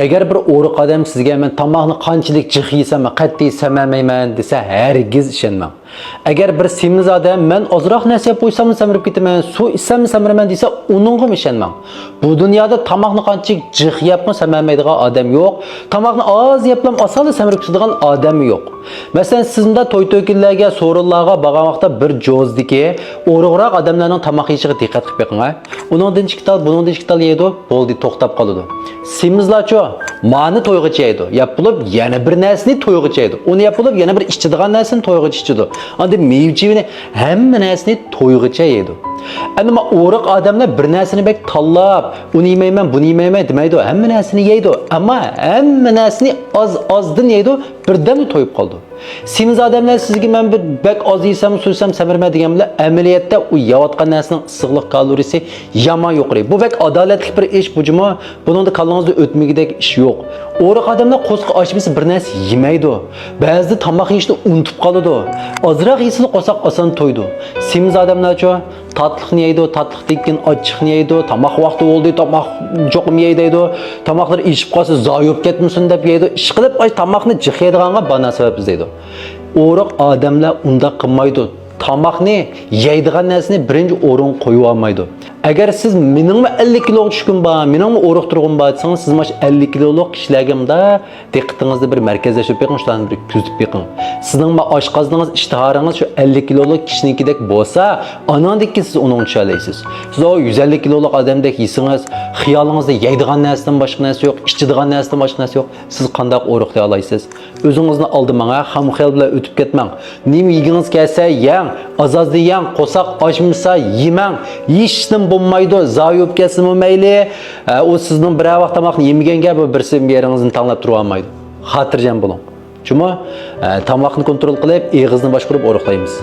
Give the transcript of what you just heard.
Agar bir o'riq odam sizga men tomoqni qanchalik jih yesam, qat'iy samamayman desa, hargiz ishonmang. Agar bir semiz odam men ozroq narsa yeb qo'ysam samirib ketaman, suv ichsam samiraman desa, uningga ishonmang. Bu dunyoda tomoqni qanchalik jih yebmi samamaydigan odam yo'q. Tomoqni oz yeblam asal samirib ketadigan odam yo'q. Masalan, sizda to'y to'kinlarga, so'rinlarga borgan vaqtda bir jo'zdiki, o'riqroq odamlarning tomoq yeyishiga diqqat qilib beqing. Uningdan chiqtal, buningdan chiqtal yeydi, bo'ldi, to'xtab qoladi. Semizlarcho mani to'yg'icha yeydi. Yap bo'lib yana bir narsani to'yg'icha yeydi. Uni yap bo'lib yana bir ichadigan narsani to'yg'icha ichadi. Anda mevchivini hamma narsani to'yg'icha yeydi. Ama o'riq odamlar bir narsani bek tanlab, uni yeymayman, buni yeymayman demaydi. Hamma narsani yeydi, ammo hamma narsani ozdan yeydi, birdan to'yib qoldi. Semiz odamlar sizga men bir bek oz yesam, so'ysam samirma deganlar, amaliyotda u yeyotgan narsaning issiqlik kaloriyasi yomon yuqori. Bu bek adolatli bir ish bujumi, buningda qalbingizda o'tmagidek ish yo'q. O'riq odamlar qo'sqa ochmasa bir narsa yemaydi. Ba'zida tomoq yeyishni unutib qoladi. Ozroq yesin qo'saq oson to'ydi. Semiz odamlarcha tatliqni yeydi, tatliqdan ochiqni yeydi, tomoq vaqti bo'ldi, tomoq jo'qim yeydi deydi. Tomoqlar ichib qolsa zoyib ketmasin deb yeydi. Ish qilib tomoqni jih yeydiganga bana sabab izlaydi. O'riq odamlar unda qilmaydi. Tomoqni yeydigan narsani birinchi o'rin qo'yib olmaydi. Agar siz meningmi 50 kilo tushkun bor, meningmi o'riq turg'un bor desangiz, siz mash 50 kiloluk kishilarga diqqatingizni bir markazlashib beqing, shularni bir kuzatib beqing. Sizning oshqozningiz, ishtaharingiz shu 50 kiloluk kishinikidek bo'lsa, anandek siz uni tushalaysiz. Siz o 150 kiloluk odamdek yesingiz, xiyolingizda yeydigan narsadan boshqa narsa yo'q, ichadigan narsadan boshqa narsa yo'q. Siz qanday o'riq deya olasiz? O'zingizni oldimanga xamxel bilan o'tib ketmang. Nima yegingiz kelsa, yeng, azozda yeng, qo'saq ochmasa yemang. Yeyishdan bo'lmaydi, zoyib ketsinmi mayli. O sizning bir vaqt tomoqni yemaganga bu birsi yeringizni tanlab tura olmaydi. Xotirjam bo'ling. Chunki tomoqni kontrol qilib, og'izni boshqarib o'riqlaymiz.